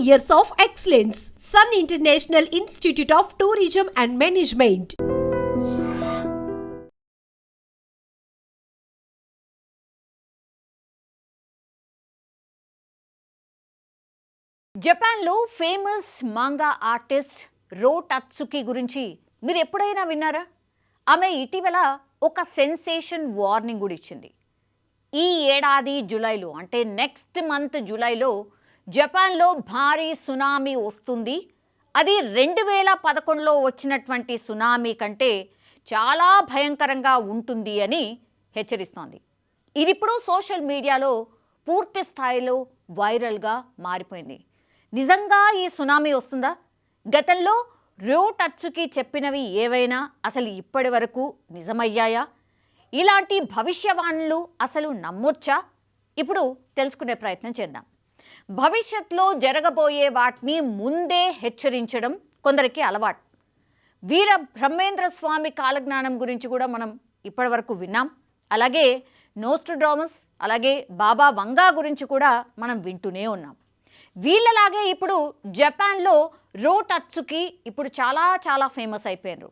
years of excellence. Sun International Institute of Tourism and Management. జపాన్లో famous manga artist రో టత్సుకి గురించి మీరు ఎప్పుడైనా విన్నారా? ఆమె ఇటీవల ఒక సెన్సేషన్ వార్నింగ్ కూడా ఇచ్చింది. ఈ ఏడాది జూలైలో, అంటే నెక్స్ట్ మంత్ జూలైలో జపాన్లో భారీ సునామీ వస్తుంది. అది 2011లో వచ్చినటువంటి సునామీ కంటే చాలా భయంకరంగా ఉంటుంది అని హెచ్చరిస్తోంది. ఇది ఇప్పుడు సోషల్ మీడియాలో పూర్తి స్థాయిలో వైరల్గా మారిపోయింది. నిజంగా ఈ సునామీ వస్తుందా? గతంలో రో టత్సుకి చెప్పినవి ఏవైనా అసలు ఇప్పటి వరకు నిజమయ్యాయా? ఇలాంటి భవిష్యవాణులు అసలు నమ్మొచ్చా? ఇప్పుడు తెలుసుకునే ప్రయత్నం చేద్దాం. భవిష్యత్తులో జరగబోయే వాటిని ముందే హెచ్చరించడం కొందరికి అలవాటు. వీర బ్రహ్మేంద్ర స్వామి కాలజ్ఞానం గురించి కూడా మనం ఇప్పటి వరకు విన్నాం. అలాగే నోస్ట్రాడమస్, అలాగే బాబా వంగా గురించి కూడా మనం వింటూనే ఉన్నాం. వీళ్ళలాగే ఇప్పుడు జపాన్లో రో టత్సుకి ఇప్పుడు చాలా ఫేమస్ అయిపోయారు.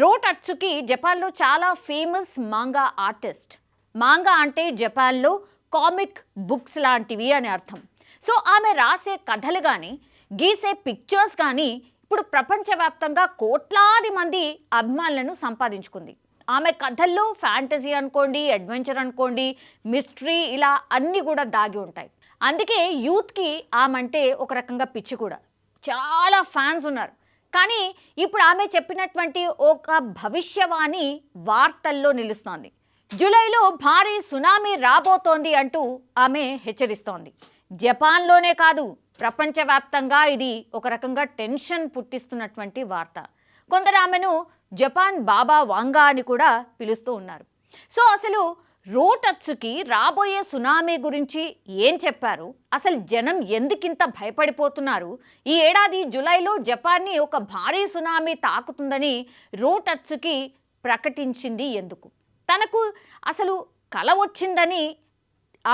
రో టత్సుకి జపాన్లో చాలా ఫేమస్ మాంగా ఆర్టిస్ట్. మాంగా అంటే జపాన్లో కామిక్ బుక్స్ లాంటివి అని అర్థం. సో ఆమె రాసే కథలు కానీ, గీసే పిక్చర్స్ కానీ ఇప్పుడు ప్రపంచవ్యాప్తంగా కోట్లాది మంది అభిమానులను సంపాదించుకుంది. ఆమె కథల్లో ఫ్యాంటసీ అనుకోండి, అడ్వెంచర్ అనుకోండి, మిస్టరీ, ఇలా అన్నీ కూడా దాగి ఉంటాయి. అందుకే యూత్కి ఆమంటే ఒక రకంగా పిచ్చి కూడా. చాలా ఫ్యాన్స్ ఉన్నారు. కానీ ఇప్పుడు ఆమె చెప్పినటువంటి ఒక భవిష్యవాణి వార్తల్లో నిలుస్తోంది. జూలైలో భారీ సునామీ రాబోతోంది అంటూ ఆమె హెచ్చరిస్తోంది. జపాన్లోనే కాదు, ప్రపంచవ్యాప్తంగా ఇది ఒక రకంగా టెన్షన్ పుట్టిస్తున్నటువంటి వార్త. కొందరు ఆమెను జపాన్ బాబా వాంగా అని కూడా పిలుస్తూ ఉన్నారు. సో అసలు రో టత్సుకి రాబోయే సునామీ గురించి ఏం చెప్పారు? అసలు జనం ఎందుకింత భయపడిపోతున్నారు? ఈ ఏడాది జూలైలో జపాన్ని ఒక భారీ సునామీ తాకుతుందని రో టత్సుకి ప్రకటించింది ఎందుకు? తనకు అసలు కల వచ్చిందని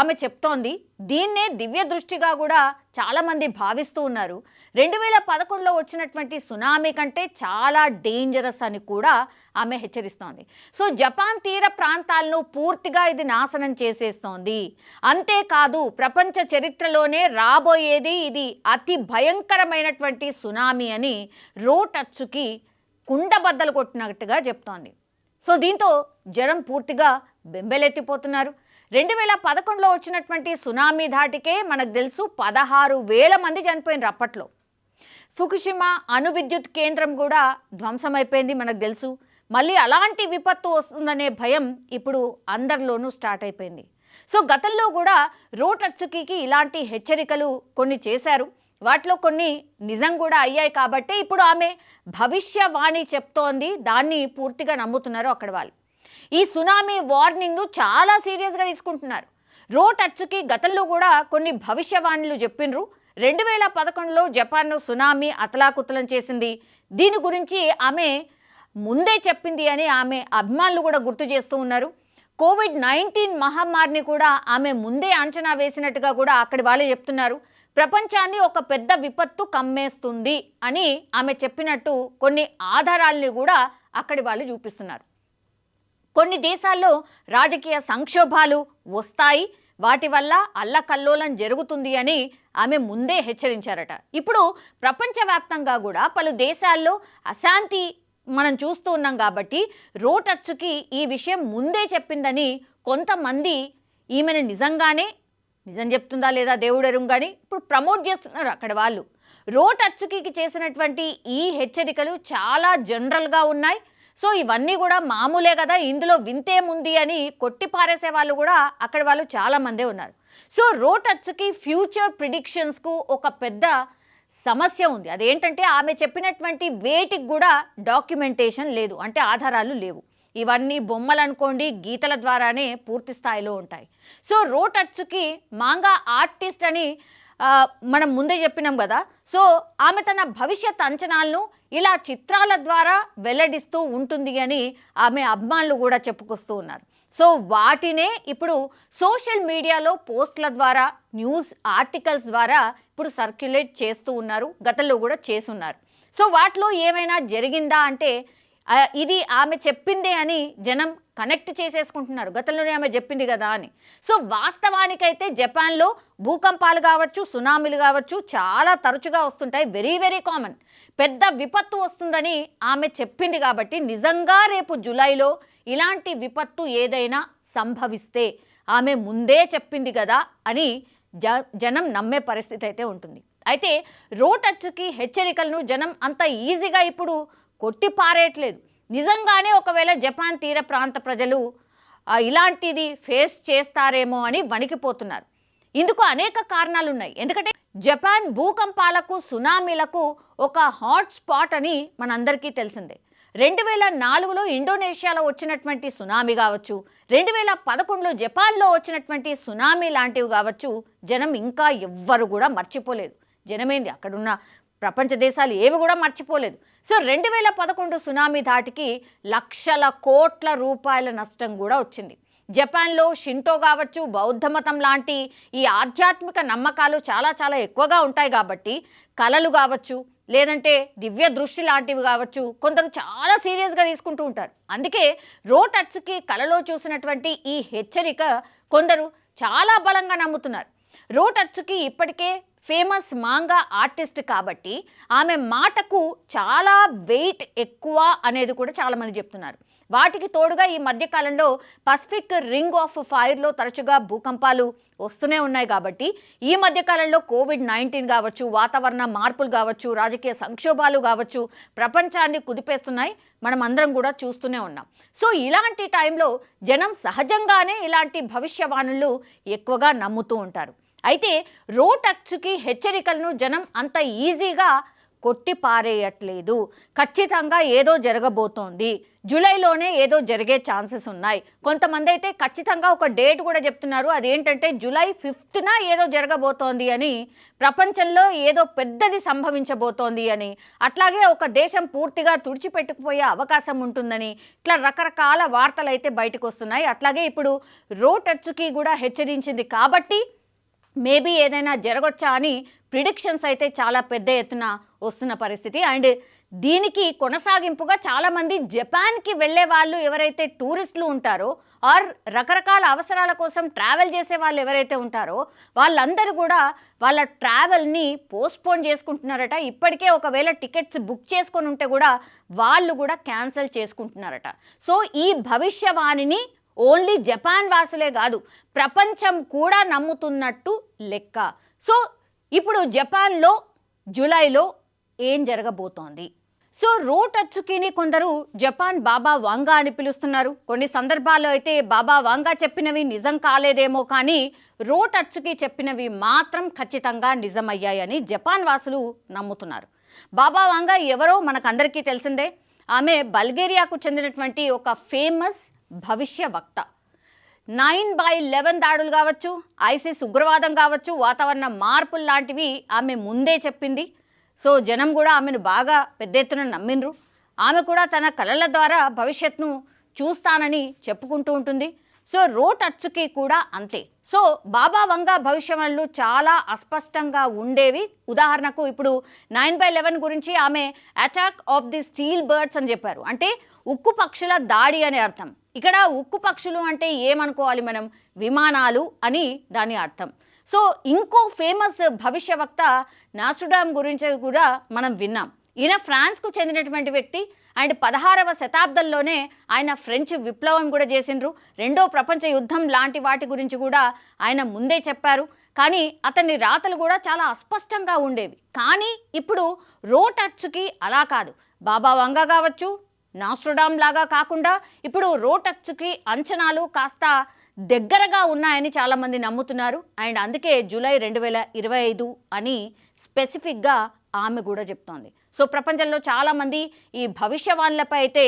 ఆమె చెప్తోంది. దీన్నే దివ్య దృష్టిగా కూడా చాలామంది భావిస్తూ ఉన్నారు. 2011లో వచ్చినటువంటి సునామీ కంటే చాలా డేంజరస్ అని కూడా ఆమె హెచ్చరిస్తోంది. సో జపాన్ తీర ప్రాంతాలను పూర్తిగా ఇది నాశనం చేసేస్తోంది. అంతేకాదు, ప్రపంచ చరిత్రలోనే రాబోయేది ఇది అతి భయంకరమైనటువంటి సునామీ అని రో టత్సుకి కుండబద్దలు కొట్టినట్టుగా చెప్తోంది. సో దీంతో జనం పూర్తిగా బెంబెలెత్తిపోతున్నారు. 2011లో వచ్చినటువంటి సునామీ ధాటికే మనకు తెలుసు 16,000 మంది చనిపోయినారు అప్పట్లో. ఫుకుషిమా అణు విద్యుత్ కేంద్రం కూడా ధ్వంసమైపోయింది మనకు తెలుసు. మళ్ళీ అలాంటి విపత్తు వస్తుందనే భయం ఇప్పుడు అందరిలోనూ స్టార్ట్ అయిపోయింది. సో గతంలో కూడా రో టత్సుకి ఇలాంటి హెచ్చరికలు కొన్ని చేశారు. వాటిలో కొన్ని నిజం కూడా అయ్యాయి. కాబట్టి ఇప్పుడు ఆమె భవిష్యవాణి చెప్తోంది, దాన్ని పూర్తిగా నమ్ముతున్నారు అక్కడ వాళ్ళు. ఈ సునామీ వార్నింగ్ను చాలా సీరియస్గా తీసుకుంటున్నారు. రో టత్సుకి గతంలో కూడా కొన్ని భవిష్యవాణులు చెప్పిండ్రు. 2011లో జపాన్ను సునామీ అతలాకుతలం చేసింది. దీని గురించి ఆమె ముందే చెప్పింది అని ఆమె అభిమానులు కూడా గుర్తు చేస్తూ ఉన్నారు. కోవిడ్-19 మహమ్మారిని కూడా ఆమె ముందే అంచనా వేసినట్టుగా కూడా అక్కడి వాళ్ళే చెప్తున్నారు. ప్రపంచాన్ని ఒక పెద్ద విపత్తు కమ్మేస్తుంది అని ఆమె చెప్పినట్టు కొన్ని ఆధారాలని కూడా అక్కడి వాళ్ళు చూపిస్తున్నారు. కొన్ని దేశాల్లో రాజకీయ సంక్షోభాలు వస్తాయి, వాటి వల్ల అల్లకల్లోలం జరుగుతుంది అని ఆమె ముందే హెచ్చరించారట. ఇప్పుడు ప్రపంచవ్యాప్తంగా కూడా పలు దేశాల్లో అశాంతి మనం చూస్తూ ఉన్నాం. కాబట్టి రో టత్సుకి ఈ విషయం ముందే చెప్పిందని కొంతమంది ఈమెను నిజం చెప్తుందా లేదా దేవుడెరుం కానీ ఇప్పుడు ప్రమోట్ చేస్తున్నారు అక్కడ వాళ్ళు. రో టత్సుకి చేసినటువంటి ఈ హెచ్చరికలు చాలా జనరల్గా ఉన్నాయి. సో ఇవన్నీ కూడా మామూలే కదా, ఇందులో వింతేముంది అని కొట్టిపారేసే వాళ్ళు కూడా అక్కడ వాళ్ళు చాలామందే ఉన్నారు. సో రో టత్సుకి ఫ్యూచర్ ప్రిడిక్షన్స్కు ఒక పెద్ద సమస్య ఉంది. అదేంటంటే ఆమె చెప్పినటువంటి వేటికి కూడా డాక్యుమెంటేషన్ లేదు, అంటే ఆధారాలు లేవు. ఇవన్నీ బొమ్మలు అనుకోండి, గీతల ద్వారానే పూర్తి స్థాయిలో ఉంటాయి. సో రో టత్సుకి మాంగా ఆర్టిస్ట్ అని మనం ముందే చెప్పినాం కదా. సో ఆమె తన భవిష్యత్ అంచనాలను ఇలా చిత్రాల ద్వారా వెల్లడిస్తూ ఉంటుంది అని ఆమె అభిమానులు కూడా చెప్పుకొస్తూ ఉన్నారు. సో వాటినే ఇప్పుడు సోషల్ మీడియాలో పోస్టుల ద్వారా, న్యూస్ ఆర్టికల్స్ ద్వారా ఇప్పుడు సర్క్యులేట్ చేస్తూ ఉన్నారు, గతంలో కూడా చేసున్నారు. సో వాటిలో ఏమైనా జరిగిందా అంటే ఇది ఆమె చెప్పిందే అని జనం కనెక్ట్ చేసేసుకుంటున్నారు, గతంలోనే ఆమె చెప్పింది కదా అని. సో వాస్తవానికైతే జపాన్లో భూకంపాలు కావచ్చు, సునామీలు కావచ్చు చాలా తరచుగా వస్తుంటాయి, వెరీ వెరీ కామన్. పెద్ద విపత్తు వస్తుందని ఆమె చెప్పింది కాబట్టి నిజంగా రేపు జూలైలో ఇలాంటి విపత్తు ఏదైనా సంభవిస్తే ఆమె ముందే చెప్పింది కదా అని జనం నమ్మే పరిస్థితి అయితే ఉంటుంది. అయితే రోటచ్చుకి హెచ్చరికలను జనం అంత ఈజీగా ఇప్పుడు కొట్టి పారేయట్లేదు. నిజంగానే ఒకవేళ జపాన్ తీర ప్రాంత ప్రజలు ఇలాంటిది ఫేస్ చేస్తారేమో అని వణికిపోతున్నారు. ఇందుకు అనేక కారణాలు ఉన్నాయి. ఎందుకంటే జపాన్ భూకంపాలకు, సునామీలకు ఒక హాట్ స్పాట్ అని మనందరికీ తెలిసిందే. 2004లో ఇండోనేషియాలో వచ్చినటువంటి సునామీ కావచ్చు, 2011లో జపాన్లో వచ్చినటువంటి సునామీ లాంటివి కావచ్చు, జనం ఇంకా ఎవ్వరు కూడా మర్చిపోలేదు. జనమేంది, అక్కడున్న ప్రపంచ దేశాలు ఏవి కూడా మర్చిపోలేదు. సో 2011 సునామీ ధాటికి లక్షల కోట్ల రూపాయల నష్టం కూడా వచ్చింది. జపాన్లో షింటో కావచ్చు, బౌద్ధ మతం లాంటి ఈ ఆధ్యాత్మిక నమ్మకాలు చాలా చాలా ఎక్కువగా ఉంటాయి కాబట్టి కళలు కావచ్చు, లేదంటే దివ్య దృష్టి లాంటివి కావచ్చు, కొందరు చాలా సీరియస్గా తీసుకుంటూ ఉంటారు. అందుకే రోటచ్చుకి కళలో చూసినటువంటి ఈ హెచ్చరిక కొందరు చాలా బలంగా నమ్ముతున్నారు. రోటచ్చుకి ఇప్పటికే ఫేమస్ మాంగా ఆర్టిస్ట్ కాబట్టి ఆమె మాటకు చాలా వెయిట్ ఎక్కువ అనేది కూడా చాలామంది చెప్తున్నారు. వాటికి తోడుగా ఈ మధ్యకాలంలో పసిఫిక్ రింగ్ ఆఫ్ ఫైర్లో తరచుగా భూకంపాలు వస్తూనే ఉన్నాయి కాబట్టి ఈ మధ్యకాలంలో కోవిడ్-19 కావచ్చు, వాతావరణ మార్పులు కావచ్చు, రాజకీయ సంక్షోభాలు కావచ్చు ప్రపంచాన్ని కుదిపేస్తున్నాయి. మనం అందరం కూడా చూస్తూనే ఉన్నాం. సో ఇలాంటి టైంలో జనం సహజంగానే ఇలాంటి భవిష్యవాణులు ఎక్కువగా నమ్ముతూ ఉంటారు. అయితే రోటచ్చుకి హెచ్చరికలను జనం అంత ఈజీగా కొట్టి పారేయట్లేదు. ఖచ్చితంగా ఏదో జరగబోతోంది, జూలైలోనే ఏదో జరిగే ఛాన్సెస్ ఉన్నాయి. కొంతమంది అయితే ఖచ్చితంగా ఒక డేట్ కూడా చెప్తున్నారు, అదేంటంటే జూలై 5న ఏదో జరగబోతోంది అని, ప్రపంచంలో ఏదో పెద్దది సంభవించబోతోంది అని, అట్లాగే ఒక దేశం పూర్తిగా తుడిచిపెట్టుకుపోయే అవకాశం ఉంటుందని, ఇట్లా రకరకాల వార్తలు అయితే బయటకు వస్తున్నాయి. అట్లాగే ఇప్పుడు రోటచ్చుకి కూడా హెచ్చరించింది కాబట్టి మేబీ ఏదైనా జరగొచ్చా అని ప్రిడిక్షన్స్ అయితే చాలా పెద్ద ఎత్తున వస్తున్న పరిస్థితి. అండ్ దీనికి కొనసాగింపుగా చాలామంది జపాన్కి వెళ్ళే వాళ్ళు ఎవరైతే టూరిస్టులు ఉంటారో ఆర్ రకరకాల అవసరాల కోసం ట్రావెల్ చేసే వాళ్ళు ఎవరైతే ఉంటారో వాళ్ళందరూ కూడా వాళ్ళ ట్రావెల్ని పోస్ట్పోన్ చేసుకుంటున్నారట. ఇప్పటికే ఒకవేళ టికెట్స్ బుక్ చేసుకొని ఉంటే కూడా వాళ్ళు కూడా క్యాన్సిల్ చేసుకుంటున్నారట. సో ఈ భవిష్యవాణిని ఓన్లీ జపాన్ వాసులే కాదు, ప్రపంచం కూడా నమ్ముతున్నట్టు లెక్క. సో ఇప్పుడు జపాన్లో జూలైలో ఏం జరగబోతోంది? సో రోటచ్చుకిని కొందరు జపాన్ బాబా వాంగా అని పిలుస్తున్నారు. కొన్ని సందర్భాల్లో అయితే బాబా వాంగా చెప్పినవి నిజం కాలేదేమో, కానీ రోటచ్చుకి చెప్పినవి మాత్రం ఖచ్చితంగా నిజమయ్యాయని జపాన్ వాసులు నమ్ముతున్నారు. బాబా వాంగా ఎవరో మనకందరికీ తెలిసిందే. ఆమె బల్గేరియాకు చెందినటువంటి ఒక ఫేమస్ భవిష్య వక్త. 9/11 దాడులు కావచ్చు, ఐసిస్ ఉగ్రవాదం కావచ్చు, వాతావరణ మార్పులు లాంటివి ఆమె ముందే చెప్పింది. సో జనం కూడా ఆమెను బాగా పెద్ద ఎత్తున నమ్మిండ్రు. ఆమె కూడా తన కళల ద్వారా భవిష్యత్తును చూస్తానని చెప్పుకుంటూ ఉంటుంది. సో రోటచ్చుకి కూడా అంతే. సో బాబా వంగా భవిష్యవాణులు చాలా అస్పష్టంగా ఉండేవి. ఉదాహరణకు ఇప్పుడు 9/11 గురించి ఆమె attack of the steel birds అని చెప్పారు. అంటే ఉక్కు పక్షుల దాడి అనే అర్థం. ఇక్కడ ఉక్కు పక్షులు అంటే ఏమనుకోవాలి మనం? విమానాలు అని దాని అర్థం. సో ఇంకో ఫేమస్ భవిష్యవక్త నాస్ట్రాడామ్ గురించి కూడా మనం విన్నాం. ఈయన ఫ్రాన్స్కు చెందినటువంటి వ్యక్తి అండ్ 16వ శతాబ్దంలోనే ఆయన ఫ్రెంచ్ విప్లవం కూడా చేసిండ్రు. రెండో ప్రపంచ యుద్ధం లాంటి వాటి గురించి కూడా ఆయన ముందే చెప్పారు. కానీ అతని రాతలు కూడా చాలా అస్పష్టంగా ఉండేవి. కానీ ఇప్పుడు రోటచ్చుకి అలా కాదు. బాబా వంగా కావచ్చు, నాస్ట్రాడామ్ లాగా కాకుండా ఇప్పుడు రోటచ్చుకి అంచనాలు కాస్త దగ్గరగా ఉన్నాయని చాలామంది నమ్ముతున్నారు. అండ్ అందుకే జూలై 2025 అని స్పెసిఫిక్గా ఆమె కూడా చెప్తోంది. సో ప్రపంచంలో చాలామంది ఈ భవిష్యవాణులపై అయితే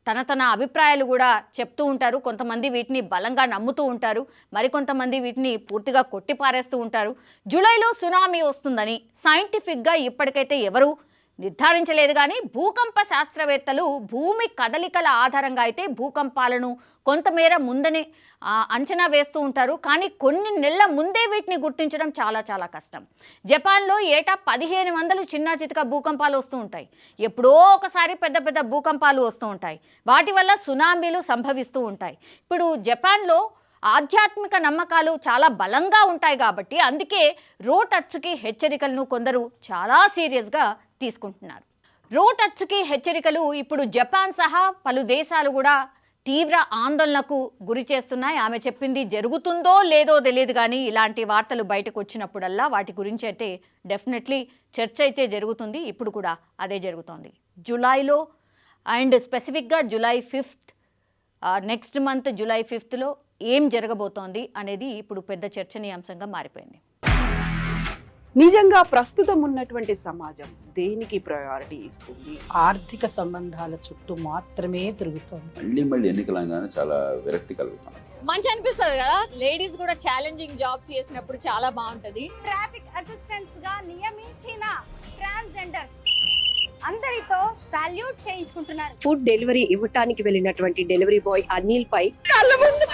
తన అభిప్రాయాలు కూడా చెప్తూ ఉంటారు. కొంతమంది వీటిని బలంగా నమ్ముతూ ఉంటారు, మరికొంతమంది వీటిని పూర్తిగా కొట్టిపారేస్తూ ఉంటారు. జూలైలో సునామీ వస్తుందని సైంటిఫిక్గా ఇప్పటికైతే ఎవరు నిర్ధారించలేదు. కానీ భూకంప శాస్త్రవేత్తలు భూమి కదలికల ఆధారంగా అయితే భూకంపాలను కొంతమేర ముందనే అంచనా వేస్తూ ఉంటారు. కానీ కొన్ని నెలల ముందే వీటిని గుర్తించడం చాలా చాలా కష్టం. జపాన్లో ఏటా 1500 చిన్న చితక భూకంపాలు వస్తూ ఉంటాయి. ఎప్పుడో ఒకసారి పెద్ద పెద్ద భూకంపాలు వస్తూ ఉంటాయి. వాటి వల్ల సునామీలు సంభవిస్తూ ఉంటాయి. ఇప్పుడు జపాన్లో ఆధ్యాత్మిక నమ్మకాలు చాలా బలంగా ఉంటాయి కాబట్టి అందుకే రోట్ అచ్చుకి హెచ్చరికలను కొందరు చాలా సీరియస్గా తీసుకుంటున్నారు. రోట్ అచ్చుకి హెచ్చరికలు ఇప్పుడు జపాన్ సహా పలు దేశాలు కూడా తీవ్ర ఆందోళనకు గురి చేస్తున్నాయి. ఆమె చెప్పింది జరుగుతుందో లేదో తెలియదు, కానీ ఇలాంటి వార్తలు బయటకు వచ్చినప్పుడల్లా వాటి గురించి అయితే డెఫినెట్లీ చర్చ అయితే జరుగుతుంది. ఇప్పుడు కూడా అదే జరుగుతోంది. జూలైలో అండ్ స్పెసిఫిక్గా July 5th, next month July 5th ఏం జరగబోతోంది అనేది ఇప్పుడు పెద్ద చర్చనీయాంశంగా మారిపోయింది. నిజంగా ప్రస్తుతం ఉన్నటువంటి సమాజం దేనికి ప్రయారిటీ ఇస్తుంది? ఆర్థిక సంబంధాల చుట్టూ మాత్రమే తిరుగుతోంది. మళ్ళీ ఎన్నికలంగానే చాలా విరక్తి కలుగుతాం. మంచి అనిపిస్తుంది కదా, లేడీస్ కూడా ఛాలెంజింగ్ జాబ్స్ చేసినప్పుడు చాలా బాగుంటది. ట్రాఫిక్ అసిస్టెంట్స్ గా నియమించిన ట్రాన్స్జెండర్స్ అందరితో సాల్యూట్ చేయించుకుంటున్నారు. ఫుడ్ డెలివరీ ఇవ్వటానికి వెళ్ళినటువంటి డెలివరీ బాయ్ అనిల్ పై కళ్ళ ముందు